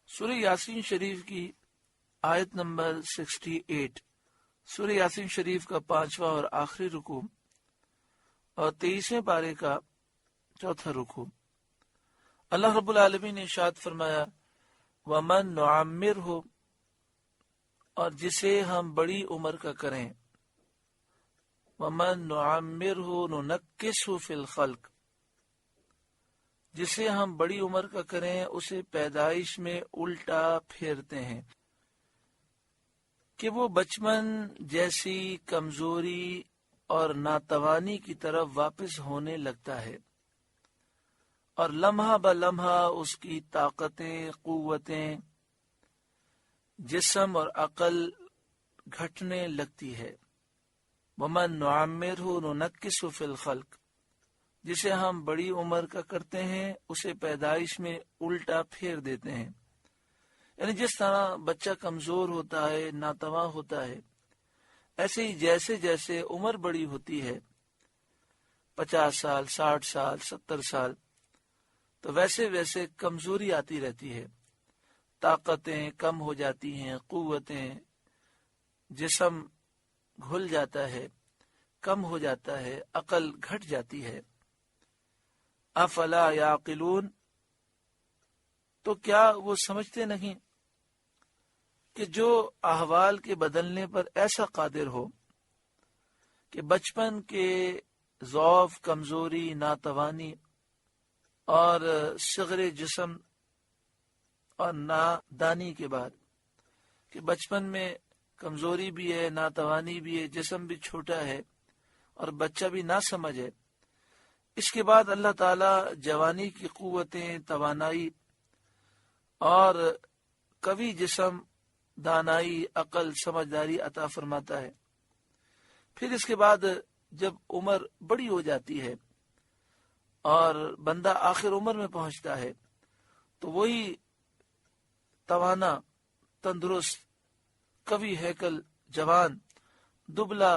سورہ یاسین شریف کی آیت نمبر 68، سورہ یاسین شریف کا 5واں اور آخری رکوع اور 23ویں پارے کا 4تھا رکوع۔ اللہ رب العالمین نے ارشاد فرمایا وَمَن نُعَمِّرْهُ، اور جسے ہم بڑی عمر کا کریں، وَمَن نُعَمِّرْهُ نُنَكِّسْهُ فِي الْخَلْقِ، جسے ہم بڑی عمر کا کریں اسے پیدائش میں الٹا پھیرتے ہیں کہ وہ بچپن جیسی کمزوری اور ناتوانی کی طرف واپس ہونے لگتا ہے، اور لمحہ بلمحہ اس کی طاقتیں، قوتیں، جسم اور عقل گھٹنے لگتی ہے۔ وَمَن نُعَمِّرْهُ نُنَكِّسْهُ فِي الْخَلْقِ، جسے ہم بڑی عمر کا کرتے ہیں اسے پیدائش میں الٹا پھیر دیتے ہیں۔ یعنی جس طرح بچہ کمزور ہوتا ہے، ناتواں ہوتا ہے، ایسے ہی جیسے جیسے عمر بڑی ہوتی ہے، 50 سال، 60 سال، 70 سال، تو ویسے ویسے کمزوری آتی رہتی ہے، طاقتیں کم ہو جاتی ہیں، قوتیں، جسم گھل جاتا ہے، کم ہو جاتا ہے، عقل گھٹ جاتی ہے۔ افلا یعقلون، تو کیا وہ سمجھتے نہیں کہ جو احوال کے بدلنے پر ایسا قادر ہو کہ بچپن کے ضعف، کمزوری، ناتوانی اور صغر جسم اور نادانی کے بعد، کہ بچپن میں کمزوری بھی ہے، ناتوانی بھی ہے، جسم بھی چھوٹا ہے اور بچہ بھی نہ سمجھ ہے، اس کے بعد اللہ تعالی جوانی کی قوتیں، توانائی اور قوی جسم، دانائی، عقل، سمجھداری عطا فرماتا ہے۔ پھر اس کے بعد جب عمر بڑی ہو جاتی ہے اور بندہ آخر عمر میں پہنچتا ہے تو وہی توانا، تندرست، قوی ہیکل جوان دبلا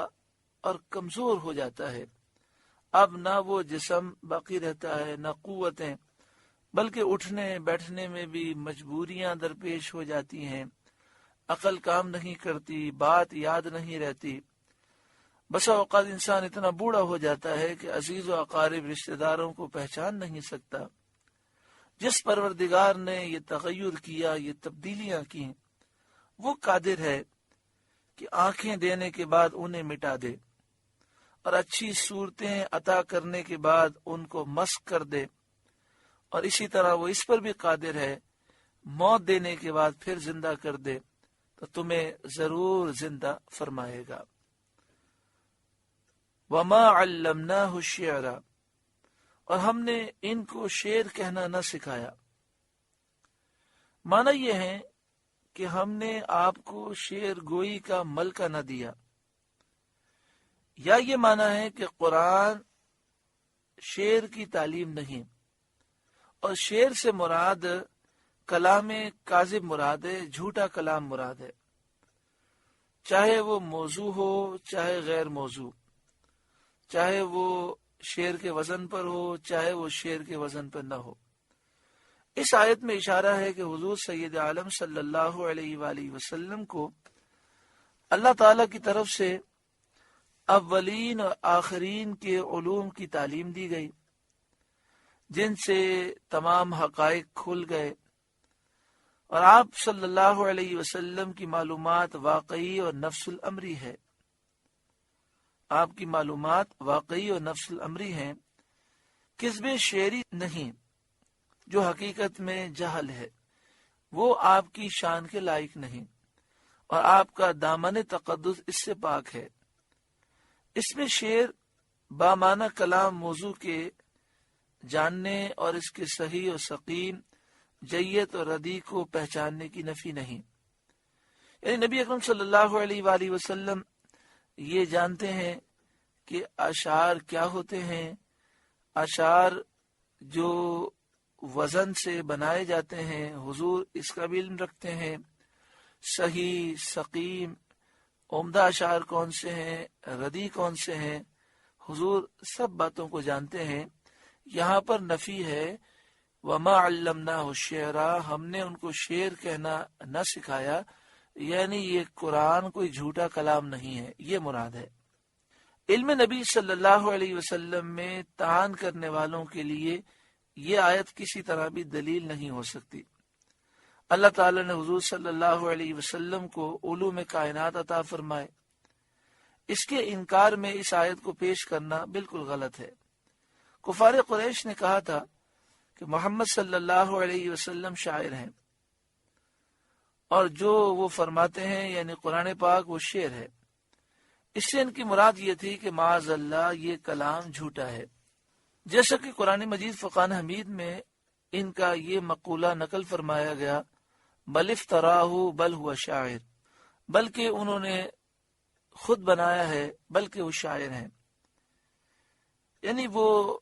اور کمزور ہو جاتا ہے۔ اب نہ وہ جسم باقی رہتا ہے، نہ قوتیں، بلکہ اٹھنے بیٹھنے میں بھی مجبوریاں درپیش ہو جاتی ہیں، عقل کام نہیں کرتی، بات یاد نہیں رہتی۔ بسا اوقات انسان اتنا بوڑھا ہو جاتا ہے کہ عزیز و اقارب، رشتہ داروں کو پہچان نہیں سکتا۔ جس پروردگار نے یہ تغیر کیا، یہ تبدیلیاں کی، وہ قادر ہے کہ آنکھیں دینے کے بعد انہیں مٹا دے اور اچھی صورتیں عطا کرنے کے بعد ان کو مسخ کر دے، اور اسی طرح وہ اس پر بھی قادر ہے موت دینے کے بعد پھر زندہ کر دے تو تمہیں ضرور زندہ فرمائے گا۔ وَمَا عَلَّمْنَاهُ الشِّعْرَ، اور ہم نے ان کو شعر کہنا نہ سکھایا۔ معنی یہ ہے کہ ہم نے آپ کو شعر گوئی کا ملکہ نہ دیا، یا یہ معنی ہے کہ قرآن شعر کی تعلیم نہیں، اور شعر سے مراد کلام کاذب مراد ہے، جھوٹا کلام مراد ہے، چاہے وہ موضوع ہو چاہے غیر موضوع، چاہے وہ شعر کے وزن پر ہو چاہے وہ شعر کے وزن پر نہ ہو۔ اس آیت میں اشارہ ہے کہ حضور سید عالم صلی اللہ علیہ وآلہ وسلم کو اللہ تعالی کی طرف سے اولین اور آخرین کے علوم کی تعلیم دی گئی، جن سے تمام حقائق کھل گئے، اور آپ صلی اللہ علیہ وسلم کی معلومات واقعی اور نفس الامری ہے۔ آپ کی معلومات واقعی اور نفس الامری ہیں، کذب شعری نہیں جو حقیقت میں جہل ہے، وہ آپ کی شان کے لائق نہیں، اور آپ کا دامن تقدس اس سے پاک ہے۔ اس میں شعر بامعنی کلام موضوع کے جاننے اور اس کے صحیح و سقیم، جیت اور ردی کو پہچاننے کی نفی نہیں۔ یعنی نبی اکرم صلی اللہ علیہ وآلہ وسلم یہ جانتے ہیں کہ اشعار کیا ہوتے ہیں، اشعار جو وزن سے بنائے جاتے ہیں، حضور اس کا بھی علم رکھتے ہیں، صحیح، سقیم، عمدہ اشعار کون سے ہیں، ردی کون سے ہیں، حضور سب باتوں کو جانتے ہیں۔ یہاں پر نفی ہے وما علمناہ الشعر، ہم نے ان کو شعر کہنا نہ سکھایا، یعنی یہ قرآن کوئی جھوٹا کلام نہیں ہے، یہ مراد ہے۔ علم نبی صلی اللہ علیہ وسلم میں طعن کرنے والوں کے لیے یہ آیت کسی طرح بھی دلیل نہیں ہو سکتی۔ اللہ تعالی نے حضور صلی اللہ علیہ وسلم کو علوم کائنات عطا فرمائے، اس کے انکار میں اس آیت کو پیش کرنا بالکل غلط ہے۔ کفار قریش نے کہا تھا کہ محمد صلی اللہ علیہ وسلم شاعر ہیں، اور جو وہ فرماتے ہیں یعنی قرآن پاک وہ شعر ہے۔ اس سے ان کی مراد یہ تھی کہ معاذ اللہ یہ کلام جھوٹا ہے، جیسا کہ قرآن مجید فرقان حمید میں ان کا یہ مقولہ نقل فرمایا گیا، بل افتراہ بل ہوا شاعر، بلکہ انہوں نے خود بنایا ہے، بلکہ وہ شاعر ہیں۔ یعنی وہ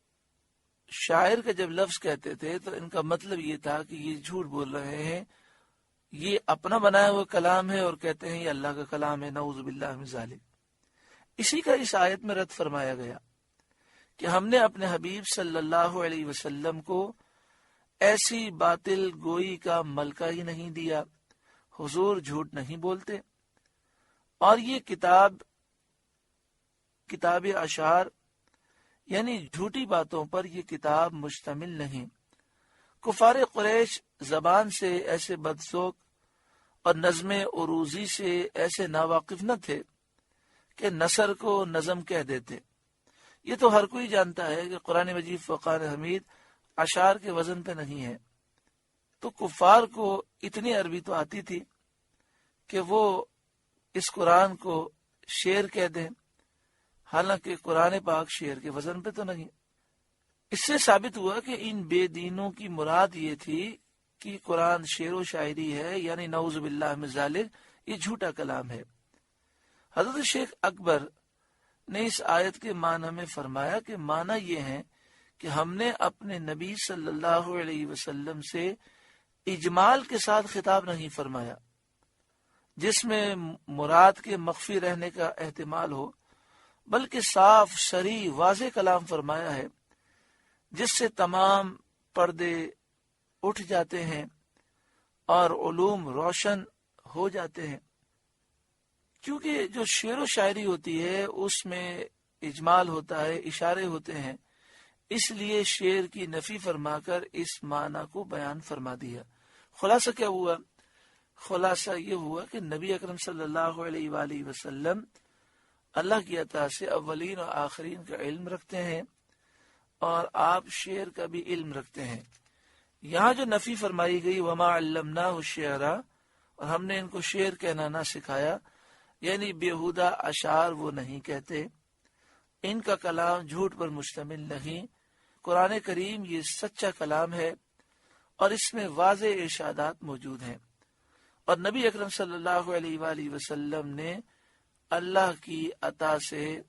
شاعر کا جب لفظ کہتے تھے تو ان کا مطلب یہ تھا کہ یہ جھوٹ بول رہے ہیں، یہ اپنا بنایا ہوا کلام ہے اور کہتے ہیں یہ اللہ کا کلام ہے، نعوذ باللہ من ذالک۔ اسی کا اس آیت میں رد فرمایا گیا کہ ہم نے اپنے حبیب صلی اللہ علیہ وسلم کو ایسی باطل گوئی کا ملکہ ہی نہیں دیا، حضور جھوٹ نہیں بولتے، اور یہ کتاب اشعار یعنی جھوٹی باتوں پر یہ کتاب مشتمل نہیں۔ کفار قریش زبان سے ایسے بدذوق اور نظم عروضی سے ایسے ناواقف نہ تھے کہ نثر کو نظم کہہ دیتے۔ یہ تو ہر کوئی جانتا ہے کہ قرآن مجید فرقان حمید اشعار کے وزن پہ نہیں ہے، تو کفار کو اتنی عربی تو آتی تھی کہ وہ اس قرآن کو شعر کہہ دیں، حالانکہ قرآن پاک شعر کے وزن پہ تو نہیں۔ اس سے ثابت ہوا کہ ان بے دینوں کی مراد یہ تھی کہ قرآن شعر و شاعری ہے، یعنی نعوذ باللہ من ذالک یہ جھوٹا کلام ہے۔ حضرت شیخ اکبر نے اس آیت کے معنی میں فرمایا کہ معنی یہ ہے کہ ہم نے اپنے نبی صلی اللہ علیہ وسلم سے اجمال کے ساتھ خطاب نہیں فرمایا، جس میں مراد کے مخفی رہنے کا احتمال ہو، بلکہ صاف صریح واضح کلام فرمایا ہے، جس سے تمام پردے اٹھ جاتے ہیں اور علوم روشن ہو جاتے ہیں۔ کیونکہ جو شعر و شاعری ہوتی ہے اس میں اجمال ہوتا ہے، اشارے ہوتے ہیں، اس لیے شعر کی نفی فرما کر اس معنی کو بیان فرما دیا۔ خلاصہ کیا ہوا؟ خلاصہ یہ ہوا کہ نبی اکرم صلی اللہ علیہ وآلہ وسلم اللہ کی عطا سے اولین اور آخرین کا علم رکھتے ہیں، اور آپ شعر کا بھی علم رکھتے ہیں۔ یہاں جو نفی فرمائی گئی وما علمناہ الشعر، اور ہم نے ان کو شعر کہنا نہ سکھایا، یعنی بیہودہ اشعار وہ نہیں کہتے، ان کا کلام جھوٹ پر مشتمل نہیں، قرآن کریم یہ سچا کلام ہے اور اس میں واضح ارشادات موجود ہیں، اور نبی اکرم صلی اللہ علیہ وآلہ وسلم نے اللہ کی عطا سے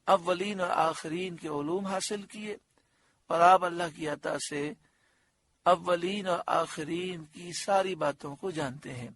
اولین اور آخرین کے علوم حاصل کیے، اور آپ اللہ کی عطا سے اولین اور آخرین کی ساری باتوں کو جانتے ہیں۔